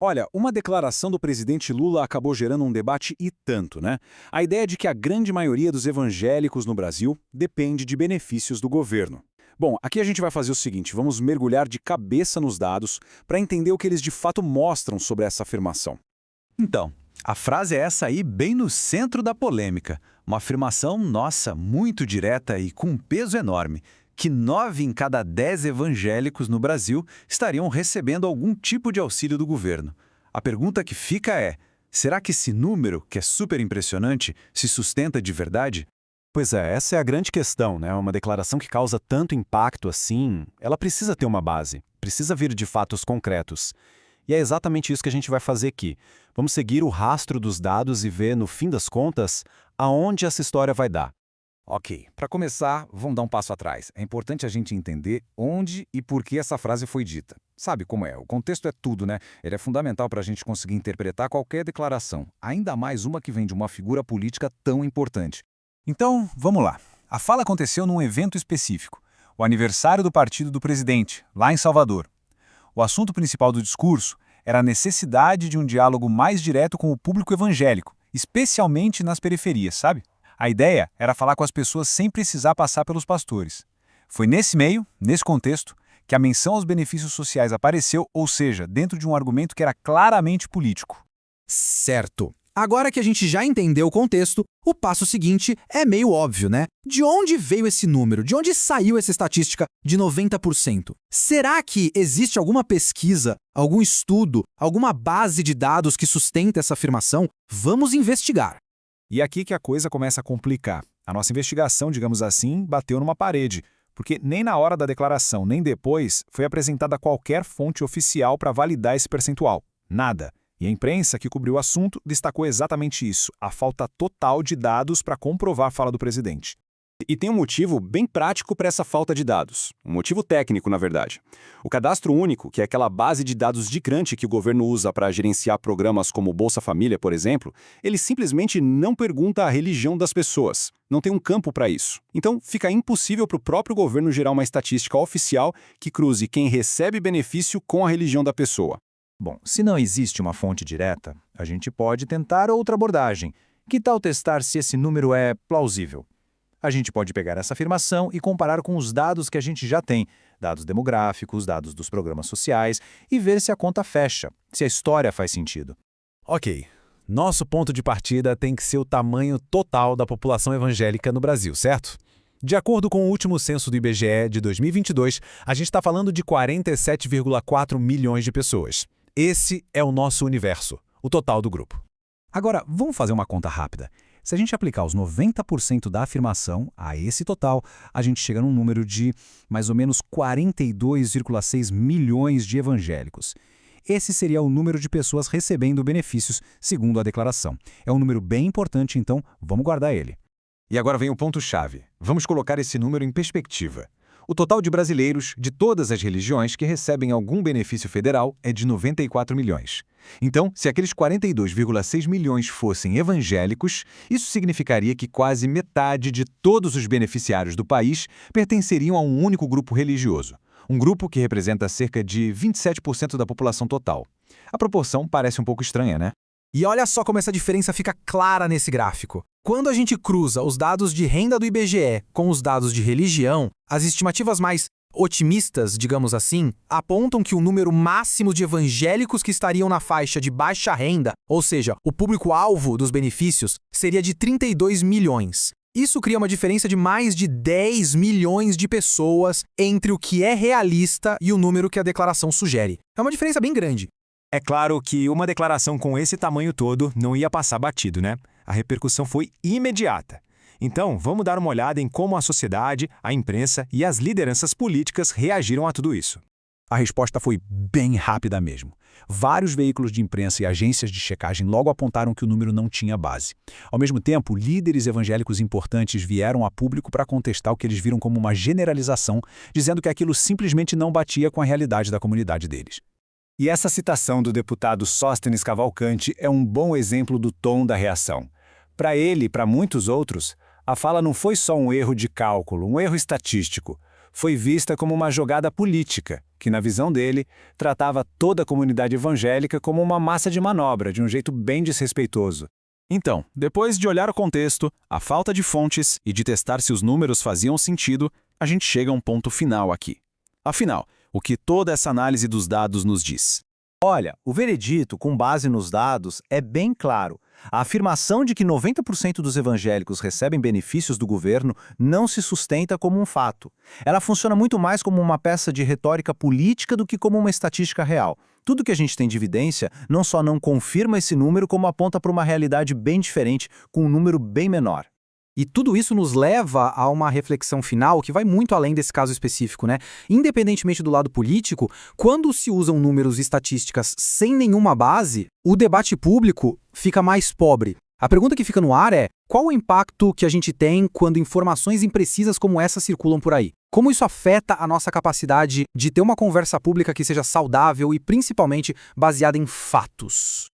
Olha, uma declaração do presidente Lula acabou gerando um debate e tanto, né? A ideia de que a grande maioria dos evangélicos no Brasil depende de benefícios do governo. Bom, aqui a gente vai fazer o seguinte, vamos mergulhar de cabeça nos dados para entender o que eles de fato mostram sobre essa afirmação. Então, a frase é essa aí bem no centro da polêmica. Uma afirmação, nossa, muito direta e com um peso enorme, que 9 em cada 10 evangélicos no Brasil estariam recebendo algum tipo de auxílio do governo. A pergunta que fica é, será que esse número, que é super impressionante, se sustenta de verdade? Pois é, essa é a grande questão, né? Uma declaração que causa tanto impacto assim, ela precisa ter uma base, precisa vir de fatos concretos. E é exatamente isso que a gente vai fazer aqui. Vamos seguir o rastro dos dados e ver, no fim das contas, aonde essa história vai dar. Ok, para começar, vamos dar um passo atrás. É importante a gente entender onde e por que essa frase foi dita. Sabe como é? O contexto é tudo, né? Ele é fundamental para a gente conseguir interpretar qualquer declaração, ainda mais uma que vem de uma figura política tão importante. Então, vamos lá. A fala aconteceu num evento específico, o aniversário do partido do presidente, lá em Salvador. O assunto principal do discurso era a necessidade de um diálogo mais direto com o público evangélico, especialmente nas periferias, sabe? A ideia era falar com as pessoas sem precisar passar pelos pastores. Foi nesse meio, nesse contexto, que a menção aos benefícios sociais apareceu, ou seja, dentro de um argumento que era claramente político. Certo. Agora que a gente já entendeu o contexto, o passo seguinte é meio óbvio, né? De onde veio esse número? De onde saiu essa estatística de 90%? Será que existe alguma pesquisa, algum estudo, alguma base de dados que sustenta essa afirmação? Vamos investigar. E aqui que a coisa começa a complicar. A nossa investigação, digamos assim, bateu numa parede, porque nem na hora da declaração, nem depois, foi apresentada qualquer fonte oficial para validar esse percentual. Nada. E a imprensa que cobriu o assunto destacou exatamente isso, a falta total de dados para comprovar a fala do presidente. E tem um motivo bem prático para essa falta de dados. Um motivo técnico, na verdade. O cadastro único, que é aquela base de dados gigante que o governo usa para gerenciar programas como o Bolsa Família, por exemplo, ele simplesmente não pergunta a religião das pessoas. Não tem um campo para isso. Então, fica impossível para o próprio governo gerar uma estatística oficial que cruze quem recebe benefício com a religião da pessoa. Bom, se não existe uma fonte direta, a gente pode tentar outra abordagem. Que tal testar se esse número é plausível? A gente pode pegar essa afirmação e comparar com os dados que a gente já tem, dados demográficos, dados dos programas sociais, e ver se a conta fecha, se a história faz sentido. Ok, nosso ponto de partida tem que ser o tamanho total da população evangélica no Brasil, certo? De acordo com o último censo do IBGE de 2022, a gente está falando de 47,4 milhões de pessoas. Esse é o nosso universo, o total do grupo. Agora, vamos fazer uma conta rápida. Se a gente aplicar os 90% da afirmação a esse total, a gente chega num número de mais ou menos 42,6 milhões de evangélicos. Esse seria o número de pessoas recebendo benefícios, segundo a declaração. É um número bem importante, então vamos guardar ele. E agora vem o ponto-chave. Vamos colocar esse número em perspectiva. O total de brasileiros, de todas as religiões que recebem algum benefício federal, é de 94 milhões. Então, se aqueles 42,6 milhões fossem evangélicos, isso significaria que quase metade de todos os beneficiários do país pertenceriam a um único grupo religioso. Um grupo que representa cerca de 27% da população total. A proporção parece um pouco estranha, né? E olha só como essa diferença fica clara nesse gráfico. Quando a gente cruza os dados de renda do IBGE com os dados de religião, as estimativas mais otimistas, digamos assim, apontam que o número máximo de evangélicos que estariam na faixa de baixa renda, ou seja, o público-alvo dos benefícios, seria de 32 milhões. Isso cria uma diferença de mais de 10 milhões de pessoas entre o que é realista e o número que a declaração sugere. É uma diferença bem grande. É claro que uma declaração com esse tamanho todo não ia passar batido, né? A repercussão foi imediata. Então, vamos dar uma olhada em como a sociedade, a imprensa e as lideranças políticas reagiram a tudo isso. A resposta foi bem rápida mesmo. Vários veículos de imprensa e agências de checagem logo apontaram que o número não tinha base. Ao mesmo tempo, líderes evangélicos importantes vieram a público para contestar o que eles viram como uma generalização, dizendo que aquilo simplesmente não batia com a realidade da comunidade deles. E essa citação do deputado Sóstenes Cavalcante é um bom exemplo do tom da reação. Para ele e para muitos outros, a fala não foi só um erro de cálculo, um erro estatístico. Foi vista como uma jogada política. que, na visão dele, tratava toda a comunidade evangélica como uma massa de manobra, de um jeito bem desrespeitoso. Então, depois de olhar o contexto, a falta de fontes e de testar se os números faziam sentido, a gente chega a um ponto final aqui. Afinal, o que toda essa análise dos dados nos diz? Olha, o veredito, com base nos dados, é bem claro. A afirmação de que 90% dos evangélicos recebem benefícios do governo não se sustenta como um fato. Ela funciona muito mais como uma peça de retórica política do que como uma estatística real. Tudo que a gente tem de evidência não só não confirma esse número, como aponta para uma realidade bem diferente, com um número bem menor. E tudo isso nos leva a uma reflexão final que vai muito além desse caso específico, né? Independentemente do lado político, quando se usam números e estatísticas sem nenhuma base, o debate público fica mais pobre. A pergunta que fica no ar é: qual o impacto que a gente tem quando informações imprecisas como essa circulam por aí? Como isso afeta a nossa capacidade de ter uma conversa pública que seja saudável e principalmente baseada em fatos?